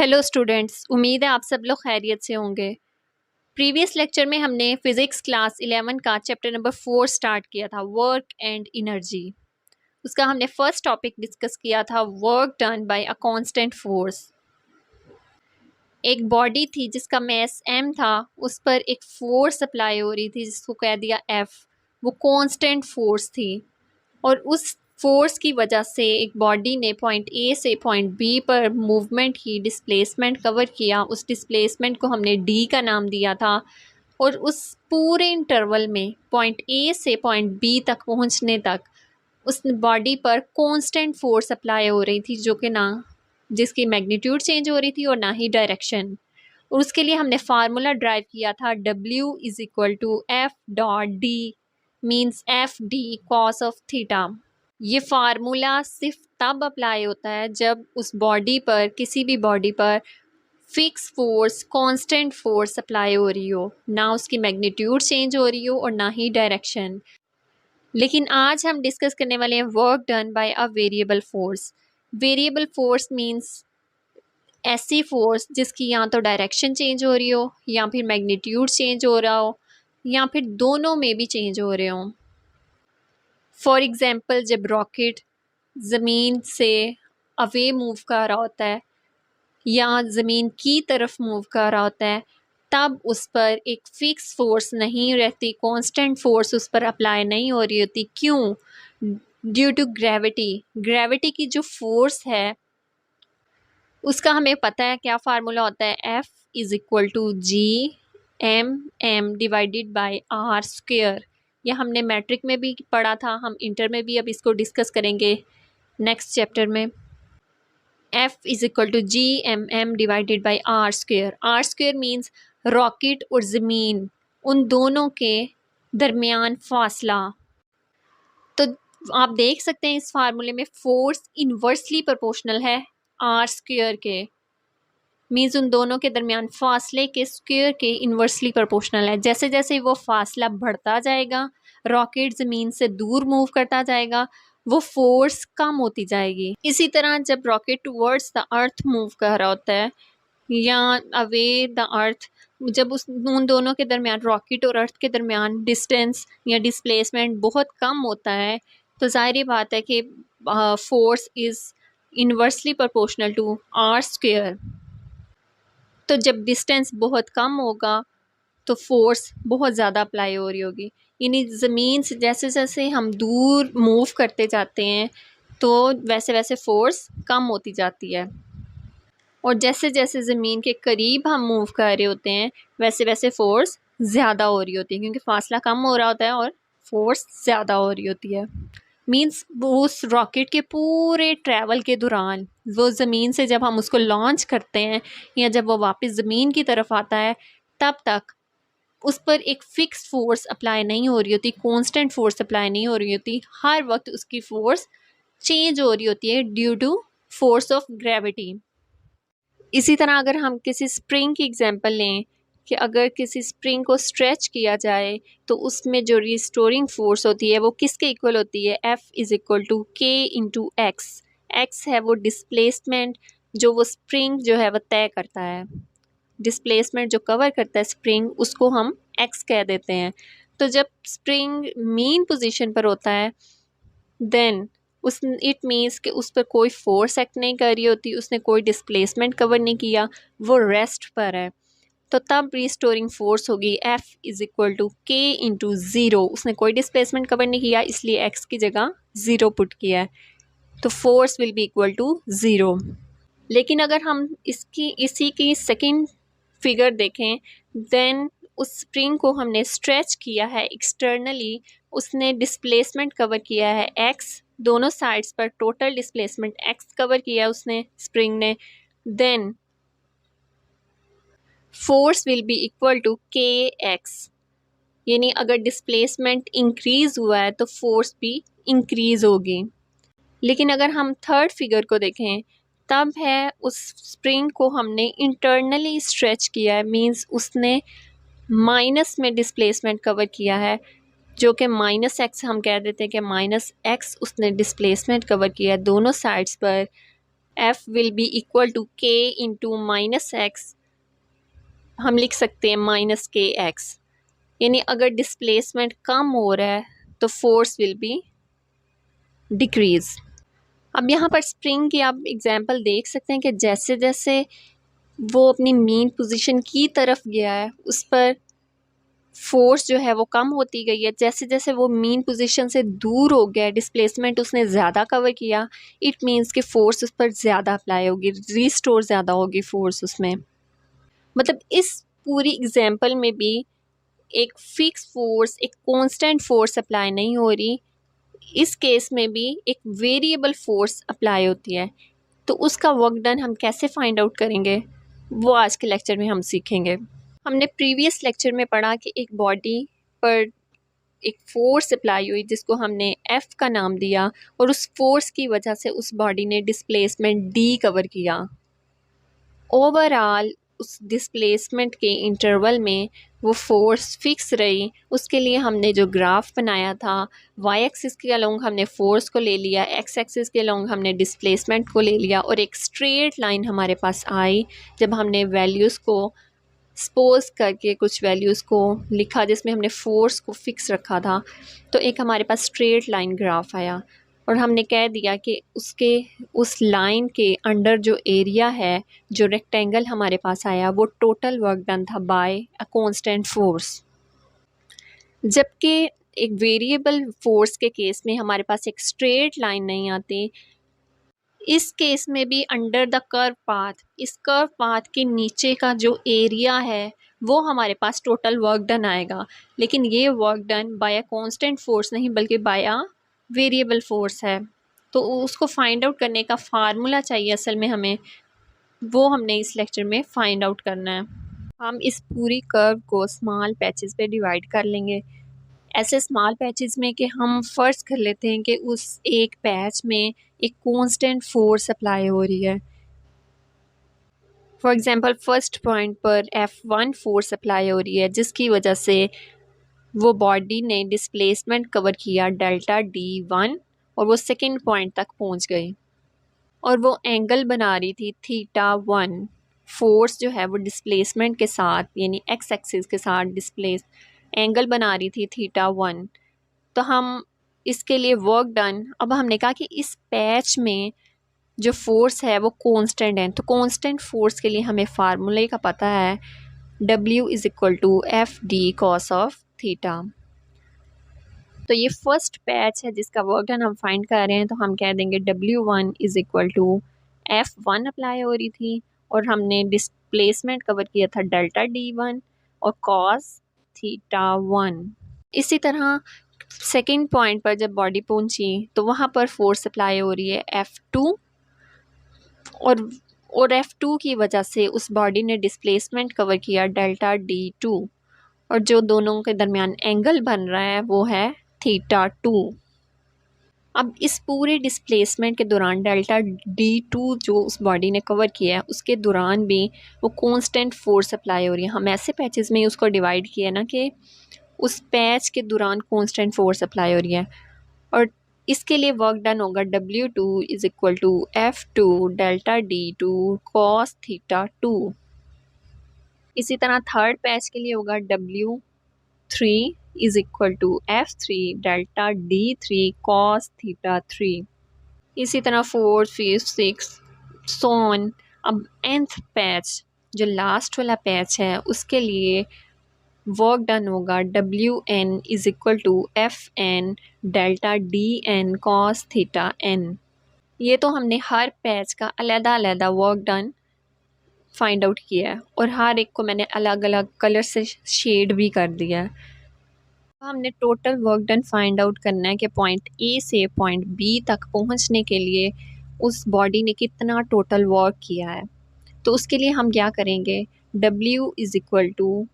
Hello students, उम्मीद है आप सब लोग खैरियत से होंगे। प्रीवियस लेक्चर में हमने फिज़िक्स क्लास 11 का चैप्टर नंबर 4 स्टार्ट किया था, वर्क एंड एनर्जी। उसका हमने फर्स्ट टॉपिक डिस्कस किया था, work done by a constant force. एक बॉडी थी जिसका मैस m था, उस पर एक फोर्स अप्लाई हो रही थी जिसको कह दिया F। वो कांस्टेंट फोर्स थी और उस फोर्स की वजह से एक बॉडी ने पॉइंट ए से पॉइंट बी पर मूवमेंट की, डिस्प्लेसमेंट कवर किया। उस डिस्प्लेसमेंट को हमने डी का नाम दिया था और उस पूरे इंटरवल में पॉइंट ए से पॉइंट बी तक पहुंचने तक उस बॉडी पर कांस्टेंट फोर्स अप्लाई हो रही थी, जो कि ना जिसकी मैग्नीट्यूड चेंज हो रही थी और ना ही डायरेक्शन। और उसके लिए हमने फार्मूला ड्राइव किया था, W is equal to F dot D means F D cos of theta. ये फार्मूला सिर्फ तब अप्लाई होता है जब उस बॉडी पर, किसी भी बॉडी पर fix force, constant force apply हो रही हो, ना उसकी मैग्नीट्यूड चेंज हो रही हो और ना ही डायरेक्शन। लेकिन आज हम डिस्कस करने वाले हैं work done by a variable force. Variable force means ऐसी फोर्स जिसकी या तो डायरेक्शन चेंज हो रही हो, या फिर मैग्नीट्यूड चेंज हो रहा हो, या फिर दोनों में भी चेंज हो रहे हों। फॉर एग्ज़ाम्पल, जब रॉकेट ज़मीन से अवे मूव कर रहा होता है या ज़मीन की तरफ मूव कर रहा होता है, तब उस पर एक फ़िक्स फोर्स नहीं रहती, कांस्टेंट फोर्स उस पर अप्लाई नहीं हो रही होती। क्यों? Due to gravity. ग्रेविटी की जो फोर्स है उसका हमें पता है क्या फार्मूला होता है, F is equal to G M M divided by R square. यह हमने मैट्रिक में भी पढ़ा था, हम इंटर में भी अब इसको डिस्कस करेंगे नेक्स्ट चैप्टर में। F is equal to G M M divided by R square. R square means rocket और ज़मीन, उन दोनों के दरमियान फासला। तो आप देख सकते हैं इस फार्मूले में फोर्स इन्वर्सली प्रोपोर्शनल है आर स्क्वेयर के, मीन्स उन दोनों के दरमियान फासले के स्क्वेयर के इन्वर्सली प्रोपोर्शनल है। जैसे जैसे वो फासला बढ़ता जाएगा, रॉकेट ज़मीन से दूर मूव करता जाएगा, वो फोर्स कम होती जाएगी। इसी तरह जब rocket towards the earth move कर रहा होता है या अवे द अर्थ, जब उन दोनों के दरमियान, रॉकेट और अर्थ के दरमियान डिस्टेंस या डिस्प्लेसमेंट बहुत कम होता है, तो ज़ाहिर बात है कि force is inversely proportional to R square. तो जब डिस्टेंस बहुत कम होगा तो फोर्स बहुत ज़्यादा अप्लाई हो रही होगी। यानी ज़मीन से जैसे जैसे हम दूर मूव करते जाते हैं तो वैसे वैसे फोर्स कम होती जाती है, और जैसे जैसे ज़मीन के करीब हम मूव कर रहे होते हैं वैसे वैसे फोर्स ज़्यादा हो रही होती है, क्योंकि फासला कम हो रहा होता है और फोर्स ज़्यादा हो रही होती है। मीन्स उस रॉकेट के पूरे ट्रैवल के दौरान, वो ज़मीन से जब हम उसको लॉन्च करते हैं या जब वो वापस ज़मीन की तरफ आता है, तब तक उस पर एक फ़िक्स फोर्स अप्लाई नहीं हो रही होती, कांस्टेंट फोर्स अप्लाई नहीं हो रही होती। हर वक्त उसकी फ़ोर्स चेंज हो रही होती है due to force of gravity. इसी तरह अगर हम किसी स्प्रिंग की एग्जांपल लें कि अगर किसी स्प्रिंग को स्ट्रेच किया जाए तो उसमें जो रिस्टोरिंग फोर्स होती है वो किसके इक्वल होती है, F इज़ इक्वल टू के इंटू एक्स। एक्स है वो डिस्प्लेसमेंट जो वो स्प्रिंग जो है वो तय करता है, डिस्प्लेसमेंट जो कवर करता है स्प्रिंग, उसको हम एक्स कह देते हैं। तो जब स्प्रिंग मीन पोजीशन पर होता है देन उस इट मीन्स कि उस पर कोई फोर्स एक्ट नहीं कर रही होती, उसने कोई डिस्प्लेसमेंट कवर नहीं किया, वो रेस्ट पर है। तो तब रिस्टोरिंग फोर्स होगी F इज़ इक्वल टू के इंटू ज़ीरो। उसने कोई डिस्प्लेसमेंट कवर नहीं किया, इसलिए x की जगह ज़ीरो पुट किया है, तो force will be equal to zero. लेकिन अगर हम इसी की सेकंड फिगर देखें, देन उस स्प्रिंग को हमने स्ट्रेच किया है एक्सटर्नली, उसने डिस्प्लेसमेंट कवर किया है x, दोनों साइड्स पर टोटल डिस्प्लेसमेंट x कवर किया है उसने, स्प्रिंग ने। Then force will be equal to K X, यानी अगर डिस्प्लेसमेंट इंक्रीज हुआ है तो फोर्स भी इंक्रीज होगी। लेकिन अगर हम थर्ड फिगर को देखें, तब है उस स्प्रिंग को हमने इंटरनली स्ट्रेच किया है, मींस उसने माइनस में डिस्प्लेसमेंट कवर किया है, जो कि माइनस एक्स हम कह देते हैं कि माइनस एक्स उसने डिस्प्लेसमेंट कवर किया है दोनों साइड्स पर। F will be equal to K into minus X, हम लिख सकते हैं माइनस के एक्स, यानी अगर डिस्प्लेसमेंट कम हो रहा है तो फोर्स विल बी डिक्रीज। अब यहाँ पर स्प्रिंग की आप एग्जांपल देख सकते हैं कि जैसे जैसे वो अपनी मेन पोजीशन की तरफ गया है उस पर फोर्स जो है वो कम होती गई है। जैसे जैसे वो मेन पोजीशन से दूर हो गया, डिस्प्लेसमेंट उसने ज़्यादा कवर किया, इट मीन्स कि फोर्स उस पर ज़्यादा अप्लाई होगी, रीस्टोर ज़्यादा होगी फोर्स उसमें। मतलब इस पूरी एग्जांपल में भी एक फिक्स फोर्स, एक कांस्टेंट फोर्स अप्लाई नहीं हो रही, इस केस में भी एक वेरिएबल फोर्स अप्लाई होती है। तो उसका वर्क डन हम कैसे फाइंड आउट करेंगे वो आज के लेक्चर में हम सीखेंगे। हमने प्रीवियस लेक्चर में पढ़ा कि एक बॉडी पर एक फोर्स अप्लाई हुई जिसको हमने F का नाम दिया, और उस फोर्स की वजह से उस बॉडी ने डिस्प्लेसमेंट D कवर किया। ओवरऑल उस डिस्प्लेसमेंट के इंटरवल में वो फोर्स फिक्स रही। उसके लिए हमने जो ग्राफ बनाया था, वाई एक्सिस के अलोंग हमने फोर्स को ले लिया, एक्स एक्सिस के अलोंग हमने डिस्प्लेसमेंट को ले लिया, और एक स्ट्रेट लाइन हमारे पास आई जब हमने वैल्यूज़ को सपोज करके कुछ वैल्यूज़ को लिखा जिसमें हमने फोर्स को फिक्स रखा था। तो एक हमारे पास स्ट्रेट लाइन ग्राफ आया और हमने कह दिया कि उसके उस लाइन के अंडर जो एरिया है, जो रेक्टेंगल हमारे पास आया, वो टोटल वर्क डन था बाय अ कांस्टेंट फोर्स। जबकि एक वेरिएबल फोर्स के केस में हमारे पास एक स्ट्रेट लाइन नहीं आती। इस केस में भी अंडर द कर्व पाथ, इस कर्व पाथ के नीचे का जो एरिया है वो हमारे पास टोटल वर्क डन आएगा, लेकिन ये work done by a constant force नहीं बल्कि बाय अ वेरिएबल फोर्स है। तो उसको फाइंड आउट करने का फार्मूला चाहिए असल में हमें, वो हमने इस लेक्चर में फाइंड आउट करना है। हम इस पूरी कर्व को स्मॉल पैचेस पे डिवाइड कर लेंगे, ऐसे स्मॉल पैचेस में कि हम फ़र्ज़ कर लेते हैं कि उस एक पैच में एक कांस्टेंट फोर्स अप्लाई हो रही है। फॉर एग्ज़ाम्पल फर्स्ट पॉइंट पर F1 फोर्स अप्लाई हो रही है जिसकी वजह से वो बॉडी ने डिस्प्लेसमेंट कवर किया डेल्टा D1 और वो सेकंड पॉइंट तक पहुंच गई, और वो एंगल बना रही थी θ1। फोर्स जो है वो डिस्प्लेसमेंट के साथ यानी एक्स एक्सिस के साथ डिस्प्लेस एंगल बना रही थी θ1। तो हम इसके लिए वर्क डन, अब हमने कहा कि इस पैच में जो फोर्स है वो कांस्टेंट है, तो कांस्टेंट फोर्स के लिए हमें फार्मूले का पता है, W is equal to F D cos of theta. तो ये फर्स्ट पैच है जिसका वर्क डन हम फाइंड कर रहे हैं, तो हम कह देंगे W1 is equal to F1 apply हो रही थी और हमने डिस्प्लेसमेंट कवर किया था डेल्टा D1 और कॉस θ1। इसी तरह सेकेंड पॉइंट पर जब बॉडी पहुंची तो वहाँ पर फोर्स अप्लाई हो रही है F2, और F2 की वजह से उस बॉडी ने डिस्प्लेसमेंट कवर किया डेल्टा D2, और जो दोनों के दरमियान एंगल बन रहा है वो है θ2। अब इस पूरे डिस्प्लेसमेंट के दौरान डेल्टा D2 जो उस बॉडी ने कवर किया है उसके दौरान भी वो कांस्टेंट फोर्स अप्लाई हो रही है। हम ऐसे पैचेस में उसको डिवाइड किया ना कि उस पैच के दौरान कांस्टेंट फोर्स अप्लाई हो रही है, और इसके लिए वर्क डन होगा W2 is equal to F2 delta D2 cos θ2। इसी तरह थर्ड पैच के लिए होगा W3 is equal to F3 delta D3 cos θ3। इसी तरह fourth fifth six so on. अब nth पैच जो लास्ट वाला पैच है उसके लिए वर्क डन होगा WN is equal to FN delta DN cos θN। ये तो हमने हर पैच का अलग अलग वर्क डन फाइंड आउट किया है और हर एक को मैंने अलग अलग कलर से शेड भी कर दिया है। हमने total work done find out करना है कि पॉइंट ए से पॉइंट बी तक पहुंचने के लिए उस बॉडी ने कितना टोटल वर्क किया है। तो उसके लिए हम क्या करेंगे, W is equal to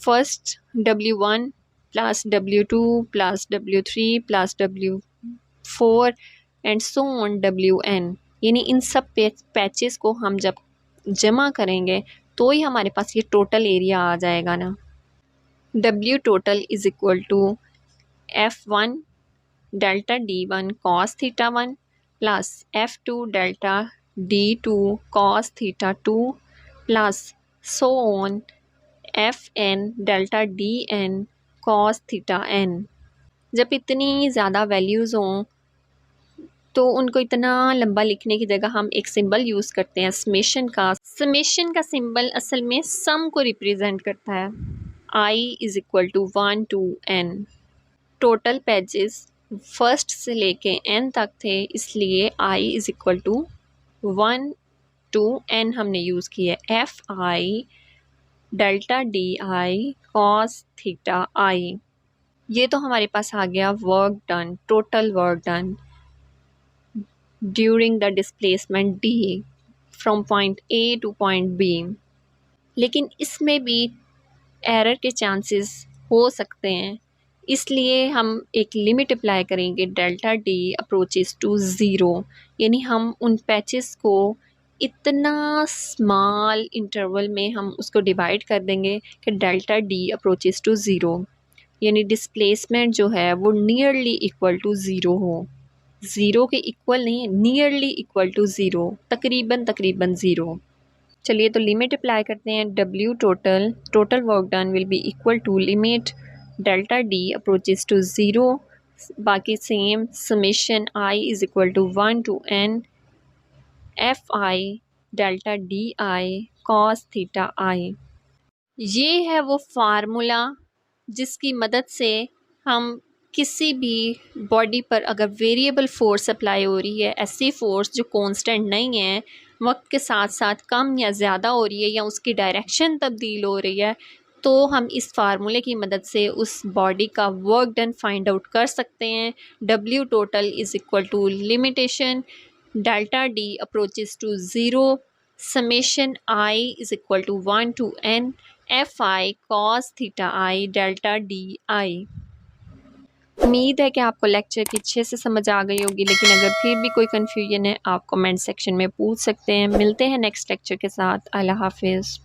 first W1 plus W2 plus W3 plus W4 and so on WN, यानी इन सब पैचेस को हम जब जमा करेंगे तो ही हमारे पास ये टोटल एरिया आ जाएगा ना। W total is equal to F1 delta D1 cos θ1 plus F2 delta D2 cos theta 2 plus so on Fn delta Dn cos theta n। जब इतनी ज़्यादा वैल्यूज़ हों तो उनको इतना लंबा लिखने की जगह हम एक सिंबल यूज़ करते हैं समेशन का। समेशन का सिंबल असल में सम को रिप्रेजेंट करता है। I is equal to 1 to n। Total pages first से लेके n तक थे, इसलिए I is equal to 1 to n हमने यूज़ किया है। Fi delta Di cos theta I। ये तो हमारे पास आ गया work done, total work done during the displacement D from point A to point B। लेकिन इसमें भी एरर के चांसेस हो सकते हैं, इसलिए हम एक लिमिट अप्लाई करेंगे delta D approaches to zero. यानी हम उन पैचेस को इतना स्मॉल इंटरवल में हम उसको डिवाइड कर देंगे कि delta D approaches to zero, यानी डिस्प्लेसमेंट जो है वो नियरली इक्वल टू ज़ीरो हो। ज़ीरो के इक्वल नहीं, नियरली इक्वल टू ज़ीरो, तकरीबन ज़ीरो। चलिए तो लिमिट अप्लाई करते हैं। W total work done will be equal to limit delta D approaches to zero, बाकी same summation I is equal to 1 to n Fi delta Di cos theta I। ये है वो फार्मूला जिसकी मदद से हम किसी भी बॉडी पर अगर वेरिएबल फोर्स अप्लाई हो रही है, ऐसी फोर्स जो कांस्टेंट नहीं है, वक्त के साथ साथ कम या ज़्यादा हो रही है या उसकी डायरेक्शन तब्दील हो रही है, तो हम इस फार्मूले की मदद से उस बॉडी का वर्क डन फाइंड आउट कर सकते हैं। W total is equal to limitation delta D approaches to zero summation I is equal to 1 to n Fi cos theta I delta Di। उम्मीद है कि आपको लेक्चर की अच्छे से समझ आ गई होगी, लेकिन अगर फिर भी कोई कन्फ्यूजन है आप कमेंट सेक्शन में पूछ सकते हैं। मिलते हैं नेक्स्ट लेक्चर के साथ। अल्लाह हाफिज़।